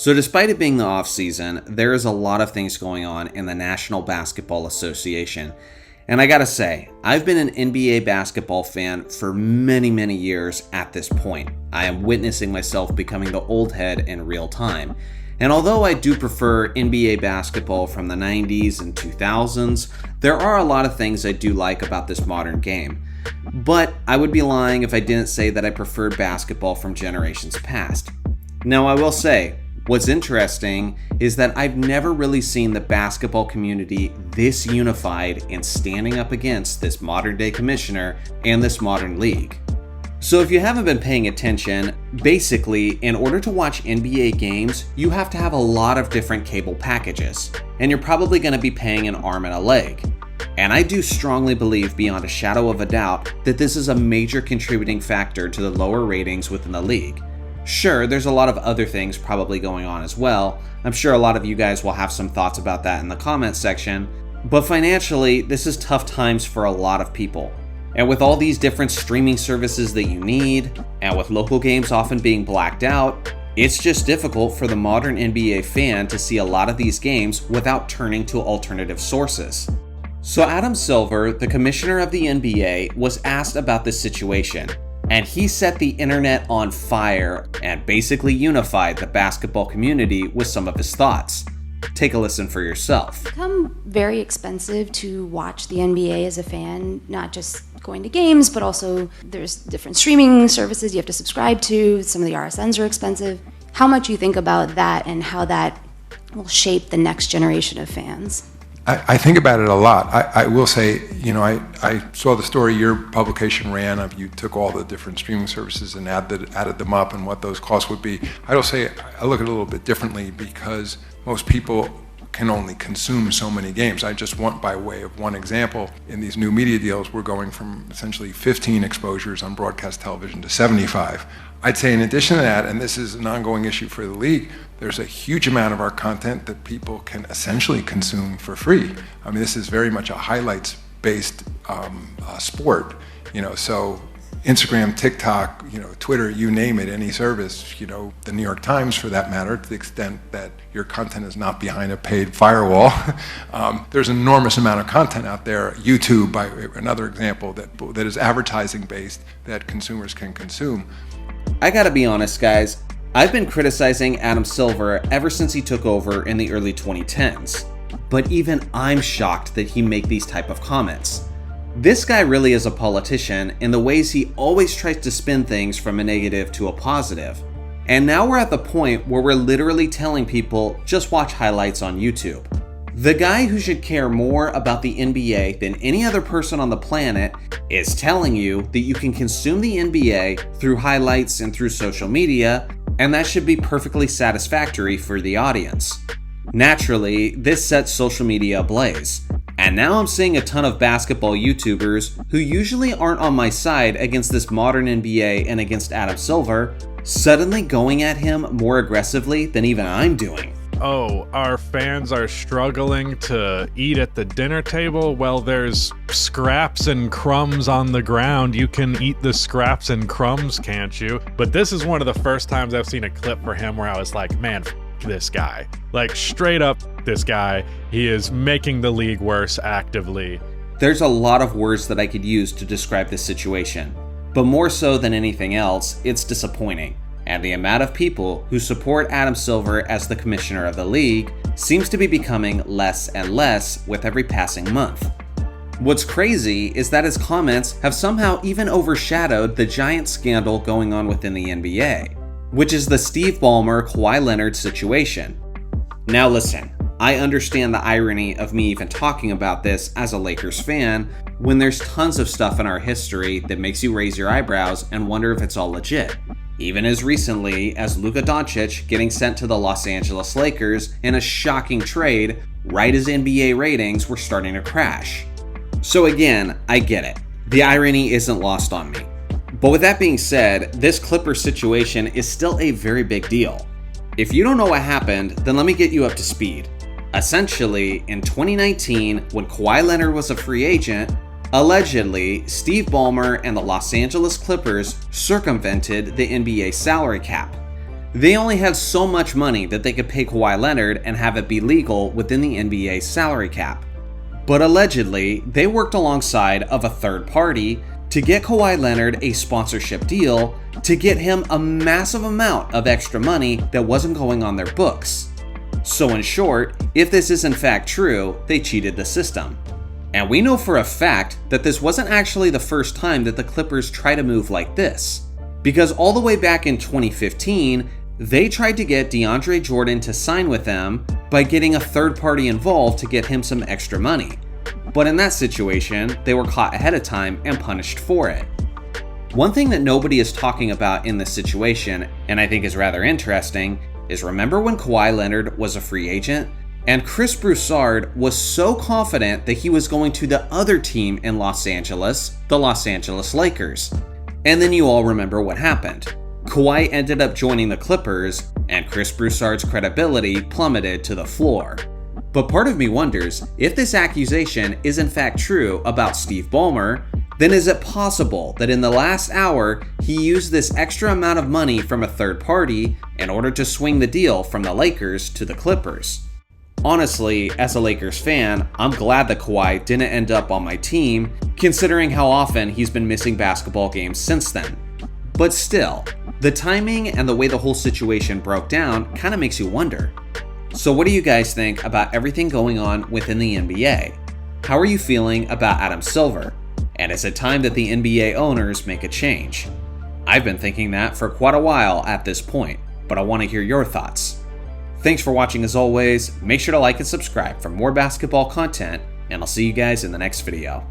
So despite it being the off season, there is a lot of things going on in the National Basketball Association. And I gotta say, I've been an NBA basketball fan for many years at this point. I am witnessing myself becoming the old head in real time. And although I do prefer NBA basketball from the 90s and 2000s, there are a lot of things I do like about this modern game. But I would be lying if I didn't say that I preferred basketball from generations past. Now I will say, what's interesting is that I've never really seen the basketball community this unified in standing up against this modern day commissioner and this modern league. So if you haven't been paying attention, basically, in order to watch NBA games, you have to have a lot of different cable packages, and you're probably going to be paying an arm and a leg. And I do strongly believe beyond a shadow of a doubt that this is a major contributing factor to the lower ratings within the league. Sure, there's a lot of other things probably going on as well. I'm sure a lot of you guys will have some thoughts about that in the comments section, but financially, this is tough times for a lot of people. And with all these different streaming services that you need, and with local games often being blacked out, it's just difficult for the modern NBA fan to see a lot of these games without turning to alternative sources. So Adam Silver, the commissioner of the NBA, was asked about this situation, and he set the internet on fire and basically unified the basketball community with some of his thoughts. Take a listen for yourself. It's become very expensive to watch the NBA as a fan, not just going to games, but also there's different streaming services you have to subscribe to. Some of the RSNs are expensive. How much you think about that and how that will shape the next generation of fans? I think about it a lot. I will say, I saw the story your publication ran of you took all the different streaming services and added them up and what those costs would be. I will say I look at it a little bit differently because most people can only consume so many games. I just want, by way of one example, in these new media deals, we're going from essentially 15 exposures on broadcast television to 75. I'd say in addition to that, and this is an ongoing issue for the league, there's a huge amount of our content that people can essentially consume for free. I mean, this is very much a highlights-based sport, so Instagram, TikTok, Twitter, you name it, any service, the New York Times for that matter, to the extent that your content is not behind a paid firewall. There's an enormous amount of content out there. YouTube, by another example, that is advertising-based that consumers can consume. I gotta be honest, guys, I've been criticizing Adam Silver ever since he took over in the early 2010s. But even I'm shocked that he make these type of comments. This guy really is a politician in the ways he always tries to spin things from a negative to a positive. And now we're at the point where we're literally telling people just watch highlights on YouTube. The guy who should care more about the NBA than any other person on the planet is telling you that you can consume the NBA through highlights and through social media, and that should be perfectly satisfactory for the audience. Naturally, this sets social media ablaze. And now I'm seeing a ton of basketball YouTubers who usually aren't on my side against this modern NBA and against Adam Silver, suddenly going at him more aggressively than even I'm doing. Oh, our fans are struggling to eat at the dinner table? Well, there's scraps and crumbs on the ground. You can eat the scraps and crumbs, can't you? But this is one of the first times I've seen a clip for him where I was like, man, this guy. Like, straight up, this guy. He is making the league worse actively. There's a lot of words that I could use to describe this situation, but more so than anything else, it's disappointing. And the amount of people who support Adam Silver as the commissioner of the league seems to be becoming less and less with every passing month. What's crazy is that his comments have somehow even overshadowed the giant scandal going on within the NBA, which is the Steve Ballmer-Kawhi Leonard situation. Now listen, I understand the irony of me even talking about this as a Lakers fan when there's tons of stuff in our history that makes you raise your eyebrows and wonder if it's all legit. Even as recently as Luka Doncic getting sent to the Los Angeles Lakers in a shocking trade right as NBA ratings were starting to crash. So again, I get it. The irony isn't lost on me. But with that being said, this Clippers situation is still a very big deal. If you don't know what happened, then let me get you up to speed. Essentially, in 2019, when Kawhi Leonard was a free agent, allegedly, Steve Ballmer and the Los Angeles Clippers circumvented the NBA salary cap. They only had so much money that they could pay Kawhi Leonard and have it be legal within the NBA's salary cap. But allegedly, they worked alongside of a third party to get Kawhi Leonard a sponsorship deal to get him a massive amount of extra money that wasn't going on their books. So in short, if this is in fact true, they cheated the system. And we know for a fact that this wasn't actually the first time that the Clippers tried a move like this. Because all the way back in 2015, they tried to get DeAndre Jordan to sign with them by getting a third party involved to get him some extra money. But in that situation, they were caught ahead of time and punished for it. One thing that nobody is talking about in this situation, and I think is rather interesting, is remember when Kawhi Leonard was a free agent? And Chris Broussard was so confident that he was going to the other team in Los Angeles, the Los Angeles Lakers. And then you all remember what happened. Kawhi ended up joining the Clippers, and Chris Broussard's credibility plummeted to the floor. But part of me wonders, if this accusation is in fact true about Steve Ballmer, then is it possible that in the last hour he used this extra amount of money from a third party in order to swing the deal from the Lakers to the Clippers? Honestly, as a Lakers fan, I'm glad that Kawhi didn't end up on my team, considering how often he's been missing basketball games since then. But still, the timing and the way the whole situation broke down kind of makes you wonder. So what do you guys think about everything going on within the NBA? How are you feeling about Adam Silver? And is it time that the NBA owners make a change? I've been thinking that for quite a while at this point, but I want to hear your thoughts. Thanks for watching as always. Make sure to like and subscribe for more basketball content, and I'll see you guys in the next video.